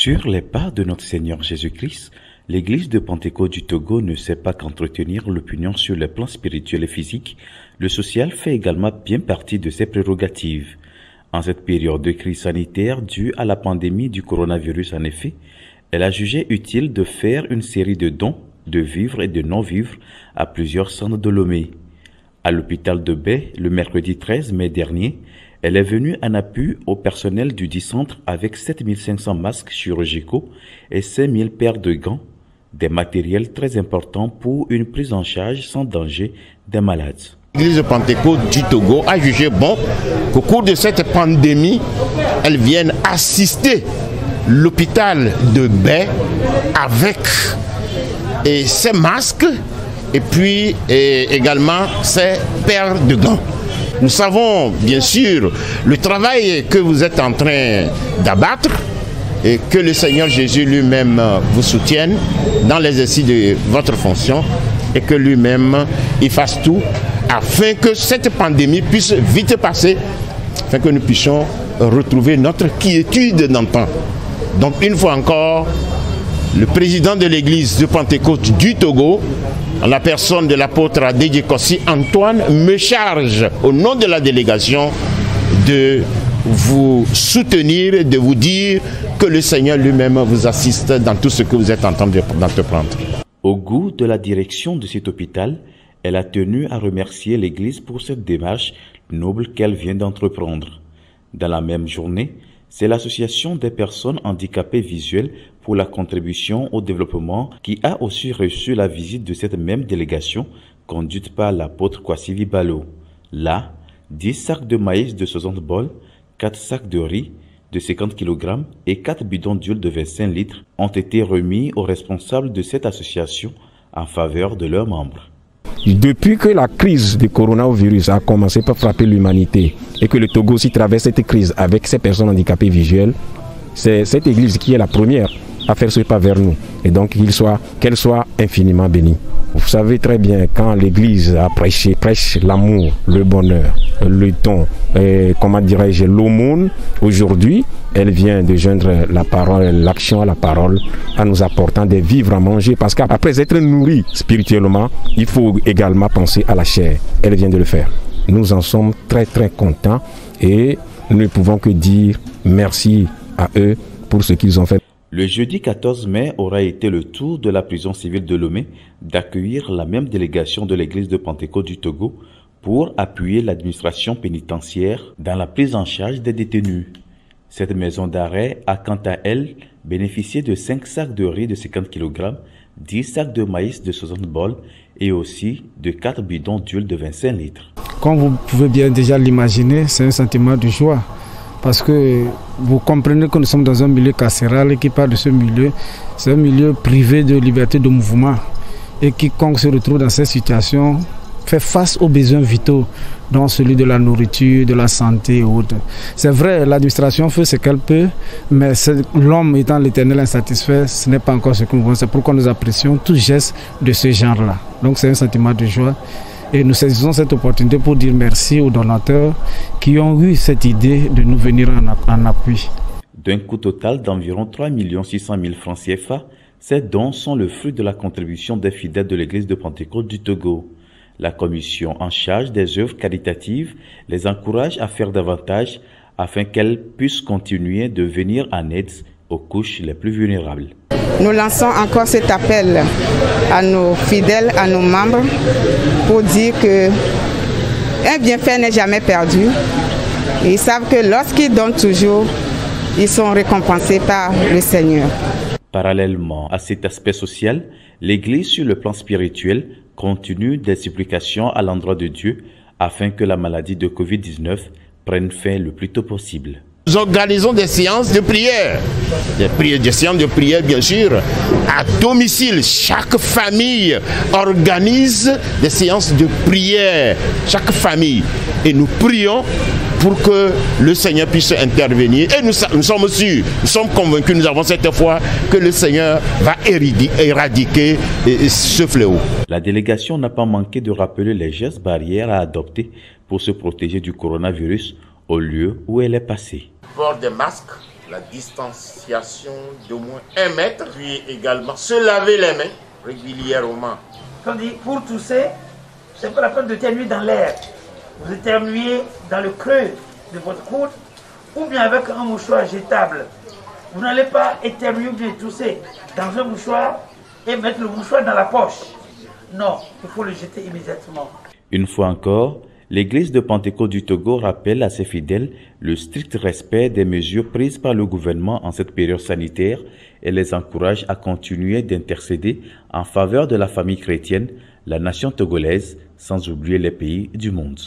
Sur les pas de notre Seigneur Jésus-Christ, l'Église de Pentecôte du Togo ne sait pas qu'entretenir l'opinion sur les plans spirituels et physiques. Le social fait également bien partie de ses prérogatives. En cette période de crise sanitaire due à la pandémie du coronavirus, en effet, elle a jugé utile de faire une série de dons de vivres et de non-vivres à plusieurs centres de Lomé. À l'hôpital de Baie, le mercredi 13 mai dernier, elle est venue en appui au personnel du dit centre avec 7500 masques chirurgicaux et 5000 paires de gants, des matériels très importants pour une prise en charge sans danger des malades. L'Église de Pentecôte du Togo a jugé bon qu'au cours de cette pandémie, elle vienne assister l'hôpital de Baie avec ses masques et puis également ses paires de gants. Nous savons bien sûr le travail que vous êtes en train d'abattre et que le Seigneur Jésus lui-même vous soutienne dans l'exercice de votre fonction et que lui-même il fasse tout afin que cette pandémie puisse vite passer, afin que nous puissions retrouver notre quiétude d'antan. Donc une fois encore, le président de l'église de Pentecôte du Togo, en la personne de l'apôtre Adédjekossi Antoine, me charge au nom de la délégation de vous soutenir et de vous dire que le Seigneur lui-même vous assiste dans tout ce que vous êtes en train d'entreprendre. Au goût de la direction de cet hôpital, elle a tenu à remercier l'Église pour cette démarche noble qu'elle vient d'entreprendre. Dans la même journée, c'est l'Association des personnes handicapées visuelles pour la contribution au développement qui a aussi reçu la visite de cette même délégation conduite par l'apôtre Kwasi Vibalo. Là, 10 sacs de maïs de 60 bols, 4 sacs de riz de 50 kg et 4 bidons d'huile de 25 litres ont été remis aux responsables de cette association en faveur de leurs membres. Depuis que la crise du coronavirus a commencé par frapper l'humanité et que le Togo aussi traverse cette crise avec ses personnes handicapées visuelles, c'est cette église qui est la première à faire ce pas vers nous. Et donc qu'elle soit infiniment bénie. Vous savez très bien, quand l'église a prêche l'amour, le bonheur, le don, comment dirais-je, l'aumône, aujourd'hui, elle vient de joindre la parole, l'action à la parole, en nous apportant des vivres à manger. Parce qu'après être nourri spirituellement, il faut également penser à la chair. Elle vient de le faire. Nous en sommes très très contents et nous ne pouvons que dire merci à eux pour ce qu'ils ont fait. Le jeudi 14 mai aura été le tour de la prison civile de Lomé d'accueillir la même délégation de l'église de Pentecôte du Togo pour appuyer l'administration pénitentiaire dans la prise en charge des détenus. Cette maison d'arrêt a quant à elle bénéficié de 5 sacs de riz de 50 kg, 10 sacs de maïs de 60 bols et aussi de 4 bidons d'huile de 25 litres. Comme vous pouvez bien déjà l'imaginer, c'est un sentiment de joie. Parce que vous comprenez que nous sommes dans un milieu carcéral et qui parle de ce milieu, c'est un milieu privé de liberté de mouvement. Et quiconque se retrouve dans cette situation fait face aux besoins vitaux, dont celui de la nourriture, de la santé et autres. C'est vrai, l'administration fait ce qu'elle peut, mais l'homme étant l'éternel insatisfait, ce n'est pas encore ce que nous voulons. C'est pourquoi nous apprécions tout geste de ce genre-là. Donc c'est un sentiment de joie. Et nous saisissons cette opportunité pour dire merci aux donateurs qui ont eu cette idée de nous venir en appui. D'un coût total d'environ 3 600 000 francs CFA, ces dons sont le fruit de la contribution des fidèles de l'église de Pentecôte du Togo. La commission en charge des œuvres caritatives les encourage à faire davantage afin qu'elles puissent continuer de venir en aide aux couches les plus vulnérables. Nous lançons encore cet appel à nos fidèles, à nos membres, pour dire qu'un bienfait n'est jamais perdu. Et ils savent que lorsqu'ils donnent toujours, ils sont récompensés par le Seigneur. Parallèlement à cet aspect social, l'Église sur le plan spirituel continue des supplications à l'endroit de Dieu afin que la maladie de Covid-19 prenne fin le plus tôt possible. Nous organisons des séances de prière, des séances de prière bien sûr, à domicile. Chaque famille organise des séances de prière, chaque famille. Et nous prions pour que le Seigneur puisse intervenir. Et nous sommes sûrs, nous sommes convaincus, nous avons cette foi que le Seigneur va éradiquer ce fléau. La délégation n'a pas manqué de rappeler les gestes barrières à adopter pour se protéger du coronavirus au lieu où elle est passée. Port des masques, la distanciation d'au moins 1 mètre, puis également se laver les mains régulièrement. On dit pour tousser, c'est pas la peine d'éternuer dans l'air. Vous éternuez dans le creux de votre coude ou bien avec un mouchoir jetable. Vous n'allez pas éternuer ou bien tousser dans un mouchoir et mettre le mouchoir dans la poche. Non, il faut le jeter immédiatement. Une fois encore, l'Église de Pentecôte du Togo rappelle à ses fidèles le strict respect des mesures prises par le gouvernement en cette période sanitaire et les encourage à continuer d'intercéder en faveur de la famille chrétienne, la nation togolaise, sans oublier les pays du monde.